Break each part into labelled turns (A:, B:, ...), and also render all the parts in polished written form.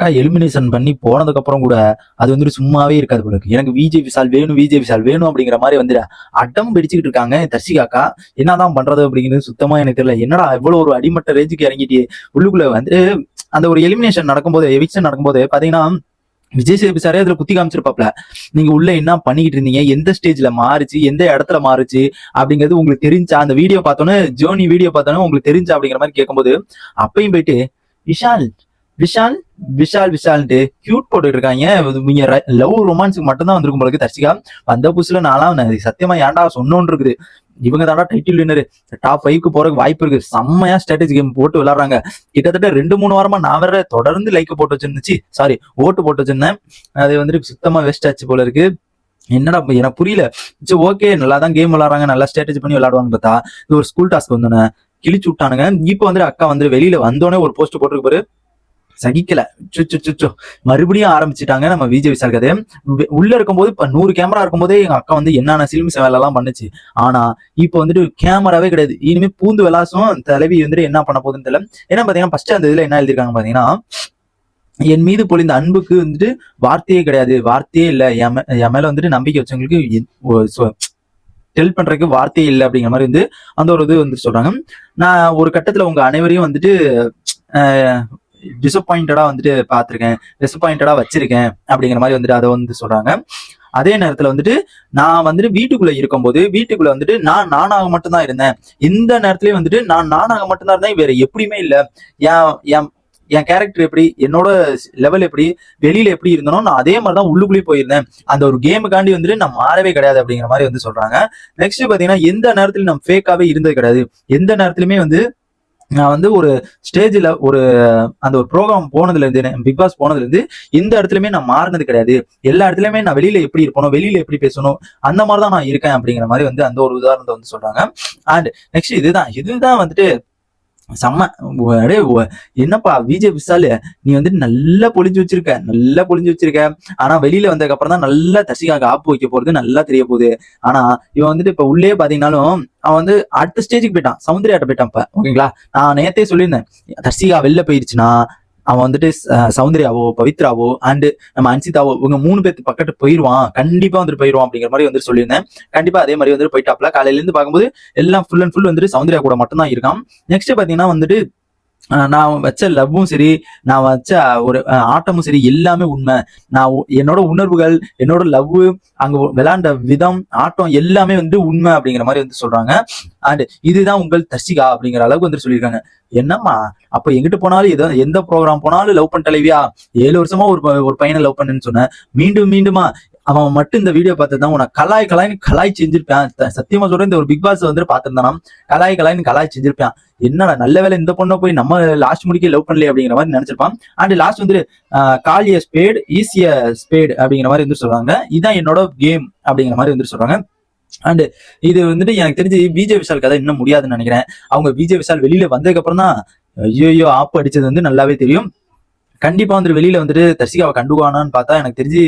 A: அக்கா எலிமினேஷன் பண்ணி போனதுக்கு அப்புறம் கூட அது வந்துட்டு சும்மாவே இருக்காது போல இருக்கு. எனக்கு விஜய் விஷால் வேணும், விஜய் விஷால் வேணும் அப்படிங்கிற மாதிரி வந்துட்டு அடம் பிடிச்சுக்கிட்டு இருக்காங்க தர்ஷிகா அக்கா. என்னதான் பண்றது அப்படிங்கிறது சுத்தமா எனக்கு தெரியல. என்னடா இவ்வளவு ஒரு அடிமட்ட ரேஞ்சுக்கு இறங்கிட்டு உள்ளுக்குள்ள வந்துட்டு அந்த ஒரு எலிமினேஷன் நடக்கும்போது, எவிக்ஷன் நடக்கும்போது பாத்தீங்கன்னா விஜய் சேதுபதி சாரே அதுல குத்தி காமிச்சிருப்பாப்ல. நீங்க உள்ள என்ன பண்ணிக்கிட்டு இருந்தீங்க, எந்த ஸ்டேஜ்ல மாறுச்சு, எந்த இடத்துல மாறுச்சு அப்படிங்கிறது உங்களுக்கு தெரிஞ்சா, அந்த வீடியோ பார்த்தோன்னே, ஜோனி வீடியோ பார்த்தோன்னே உங்களுக்கு தெரிஞ்சா அப்படிங்கிற மாதிரி கேட்கும்போது, அப்பயும் போயிட்டு விஷால் விஷால் விஷால் விஷால்ட்டு கியூட் போட்டுட்டு இருக்காங்க. நீங்க லவ் ரொமான்ஸுக்கு மட்டும்தான் வந்திருக்கும் போல தர்ஷிகா. வந்த புதுசுல நான்லாம் சத்தியமா ஏன்டா சொன்னோன்னு இருக்குது. இவங்க தாண்டா டைட்டில் வின்னர், டாப் 5க்கு போறதுக்கு வாய்ப்பு இருக்கு. செம்மையா ஸ்ட்ராட்டஜி கேம் போட்டு விளையாடுறாங்க. கிட்டத்தட்ட 2-3 வாரமா நான் வேற தொடர்ந்து லைக் போட்டு வச்சிருந்துச்சு, சாரி ஓட்டு போட்டு வச்சிருந்தேன். அது வந்துட்டு சுத்தமா வேஸ்ட் ஆச்சு போல இருக்கு. என்னடா எனக்கு புரியல. சரி ஓகே, நல்லா தான் கேம் விளையாடுறாங்க, நல்லா ஸ்ட்ராட்டஜி பண்ணி விளையாடுவாங்க பார்த்தா இது ஒரு ஸ்கூல் டாஸ்க் வந்தோன்னே கிழிச்சு விட்டானுங்க. இப்போ வந்துட்டு அக்கா வந்து வெளியில வந்தோடனே ஒரு போஸ்ட் போட்டிருக்கு பாரு, சகிக்கல. மறுபடியும் ஆரம்பிச்சுட்டாங்க நம்ம விஜய் விஷால் கதை. உள்ள இருக்கும்போது இப்ப 100 கேமரா இருக்கும்போதே எங்க அக்கா வந்து என்னென்ன சிலிமிஸ் வேலை எல்லாம் பண்ணுச்சு. ஆனா இப்ப வந்துட்டு கேமராவே கிடையாது. இனிமே பூந்து விளாசும் தலைவி வந்துட்டு என்ன பண்ண போகுதுன்னு தெரியல. ஏன்னா பாத்தீங்கன்னா ஃபர்ஸ்ட் அந்த இதுல என்ன எழுதிருக்காங்க பாத்தீங்கன்னா, என் மீது பொழிந்த அன்புக்கு வந்துட்டு வார்த்தையே கிடையாது, வார்த்தையே இல்ல, என் மேல வந்துட்டு நம்பிக்கை வச்சவங்களுக்கு டெல் பண்றதுக்கு வார்த்தையே இல்லை அப்படிங்கிற மாதிரி வந்து அந்த ஒரு இது வந்து சொல்றாங்க. நான் ஒரு கட்டத்துல உங்க அனைவரையும் வந்துட்டு டிசப்பாயிண்டடா வந்துட்டு பாத்திருக்கேன், டிசப்பாயிண்டடா வச்சிருக்கேன் அப்படிங்கிற மாதிரி வந்துட்டு அதை வந்து சொல்றாங்க. அதே நேரத்துல வந்துட்டு நான் வந்துட்டு வீட்டுக்குள்ள இருக்கும்போது வீட்டுக்குள்ள வந்துட்டு நான் நானாக மட்டும்தான் இருந்தேன். இந்த நேரத்துலயும் வந்துட்டு நான் நானாக மட்டும்தான் இருந்தேன், வேற எப்படியுமே இல்ல. என் என் கேரக்டர் எப்படி, என்னோட லெவல் எப்படி, வெளியில எப்படி இருந்தனோ நான் அதே மாதிரிதான் உள்ளுக்குள்ளேயே போயிருந்தேன். அந்த ஒரு கேமுக்காண்டி வந்துட்டு நான் மாறவே கிடையாது அப்படிங்கிற மாதிரி வந்து சொல்றாங்க. நெக்ஸ்ட் பாத்தீங்கன்னா எந்த நேரத்துலயும் நம்ம ஃபேக்காவே இருந்தது கிடையாது. எந்த நேரத்திலுமே வந்து நான் வந்து ஒரு ஸ்டேஜ்ல அந்த ஒரு ப்ரோக்ராம் போனதுல இருந்து, பிக் பாஸ் போனதுல இருந்து எந்த இடத்துலயுமே நான் மாறினது கிடையாது. எல்லா இடத்துலயுமே நான் வெளியில எப்படி இருப்பணும், வெளியில எப்படி பேசணும், அந்த மாதிரிதான் நான் இருக்கேன் அப்படிங்கிற மாதிரி வந்து அந்த ஒரு உதாரணத்தை வந்து சொல்றாங்க. அண்ட் நெக்ஸ்ட் இதுதான் வந்துட்டு செம்ம. என்னப்பா விஜய் விஷால், நீ வந்துட்டு நல்லா பொழிஞ்சு வச்சிருக்க. ஆனா வெளியில வந்ததுக்கு அப்புறம் தான் நல்லா தர்ஷிகாக்கு ஆப்பு வைக்க போறது நல்லா தெரிய போகுது. ஆனா இவன் வந்துட்டு இப்ப உள்ளே பாத்தீங்கன்னாலும் அவன் வந்து அடுத்த ஸ்டேஜுக்கு போயிட்டான், சௌந்தர்யாட்ட போயிட்டான். இப்ப ஓகேங்களா, நான் நேத்தே சொல்லியிருந்தேன், தர்ஷிகா வெளில போயிருச்சுன்னா அவன் வந்துட்டு சௌந்தர்யாவோ, பவித்ராவோ அண்ட் நம்ம அன்சிதாவோ இவங்க 3 பேருக்கு பக்கத்து போயிருவான், கண்டிப்பா வந்துட்டு போயிருவான் அப்படிங்கிற மாதிரி வந்து சொல்லியிருந்தேன். கண்டிப்பா அதே மாதிரி வந்துட்டு போயிட்டாப்ல. காலையில இருந்து பார்க்கும்போது எல்லாம் ஃபுல் அண்ட் ஃபுல் வந்துட்டு சௌந்தர்யா கூட மட்டும் தான் இருக்கான். நெக்ஸ்ட் பாத்தீங்கன்னா வந்துட்டு நான் வச்ச லவ்வும் சரி, நான் வச்ச ஒரு ஆட்டமும் சரி, எல்லாமே உண்மை. நான் என்னோட உணர்வுகள், என்னோட லவ், அங்க விளையாண்ட விதம், ஆட்டம் எல்லாமே வந்து உண்மை அப்படிங்கிற மாதிரி வந்து சொல்றாங்க. அண்ட் இதுதான் உங்கள் தர்ஷிகா அப்படிங்கிற அளவுக்கு வந்து சொல்லியிருக்காங்க. என்னம்மா அப்ப எங்கிட்டு போனாலும் ஏதோ எந்த ப்ரோக்ராம் போனாலும் லவ் பண்ணிட்டலைவியா, 7 வருஷமா ஒரு பையனை லவ் பண்ணுன்னு சொன்னேன், மீண்டுமா அவன் மட்டும் இந்த வீடியோ பார்த்துதான் உனக்கு கலாய் செஞ்சிருப்பான். சத்தியமா சொல்றேன், இந்த ஒரு பிக் பாஸ் வந்து பார்த்திருந்தானா கலாய் செஞ்சிருப்பான். என்னடா நல்ல வேலை இந்த பொண்ணை போய் நம்ம லாஸ்ட் முடிக்க லவ் பண்ணல அப்படிங்கிற மாதிரி நினைச்சிருப்பான். அண்ட் லாஸ்ட் வந்து கால் எ ஸ்பேட் ஈஸிய ஸ்பேட் அப்படிங்கிற மாதிரி வந்து சொல்றாங்க. இதுதான் என்னோட கேம் அப்படிங்கிற மாதிரி வந்து சொல்றாங்க. அண்ட் இது வந்துட்டு எனக்கு தெரிஞ்சு விஜய் விஷால் கதை இன்னும் முடியாதுன்னு நினைக்கிறேன். அவங்க விஜய் விஷால் வெளியில வந்ததுக்கு அப்புறம் தான் ஐயோ ஆப்பு அடிச்சது வந்து நல்லாவே தெரியும். கண்டிப்பா வந்துட்டு வெளியில வந்துட்டு தர்ஷிகாவை கண்டுக்குவானான்னு பார்த்தா எனக்கு தெரிஞ்சு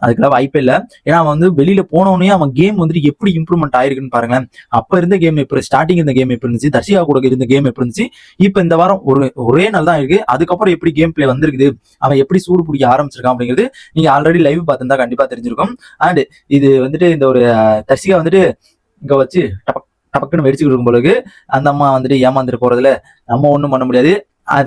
A: அதுக்கெல்லாம் வாய்ப்பே இல்லை. ஏன்னா அவன் வந்து வெளியில போனோடனே அவன் கேம் வந்துட்டு எப்படி இம்ப்ரூவ்மெண்ட் ஆயிருக்குன்னு பாருங்களேன். அப்ப இருந்த கேம் எப்படி, ஸ்டார்டிங் இருந்த கேம் எப்படி இருந்துச்சு, தர்ஷிகா கூட இருந்த கேம் எப்படி இருந்துச்சு, இப்ப இந்த வாரம் ஒரே நாள் தான் இருக்கு, அதுக்கப்புறம் எப்படி கேம் பிளே வந்திருக்குது, அவன் எப்படி சூடு பிடிக்க ஆரம்பிச்சிருக்கான் அப்படிங்கிறது நீங்க ஆல்ரெடி லைவ் பார்த்துருந்தா கண்டிப்பா தெரிஞ்சிருக்கும். அண்ட் இது வந்துட்டு இந்த ஒரு தர்ஷிகா வந்துட்டு இங்க வச்சு டபக்குன்னு வெடிச்சுக்கிட்டு இருக்கும் பொழுது அந்த அம்மா வந்துட்டு ஏமாந்துட்டு போறதுல நம்ம ஒண்ணும் பண்ண முடியாது.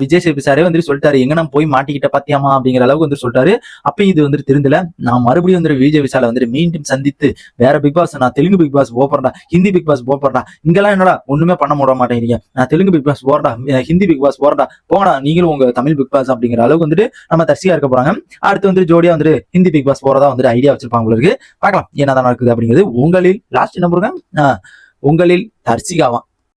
A: விஜய் சேதுபதி சாரே வந்துட்டு சொல்லிட்டாரு, எங்க நம்ம போய் மாட்டிக்கிட்ட பாத்தியாமா அப்படிங்கிற அளவுக்கு வந்து சொல்லிட்டாரு. அப்ப இது வந்துட்டு தெரிஞ்சல, நான் மறுபடியும் வந்துட்டு விஜய் விஷாலை வந்துட்டு மீண்டும் சந்தித்து வேற பிக் பாஸ், நான் தெலுங்கு பிக் பாஸ் போறேன்டா, ஹிந்தி பிக் பாஸ் போறேன்டா, இங்கெல்லாம் என்னடா ஒண்ணுமே பண்ண விட மாட்டேங்கிறீங்க, நான் தெலுங்கு பிக் பாஸ் போறேன்டா, ஹிந்தி பிக் பாஸ் போறேன்டா, போங்கடா நீங்களும் உங்க தமிழ் பிக் பாஸ் அப்படிங்கிற அளவுக்கு வந்துட்டு நம்ம தர்ஷிகா இருக்க போறாங்க. அடுத்து வந்து ஜோடியா வந்துட்டு ஹிந்தி பிக் பாஸ் போறதா வந்துட்டு ஐடியா வச்சிருப்பாங்க இருக்கு. பார்க்கலாம் என்னதான் நடக்குது அப்படிங்கிறது. உங்களில் லாஸ்ட் என்ன போடுங்க, உங்களில் தர்ஷிகாவா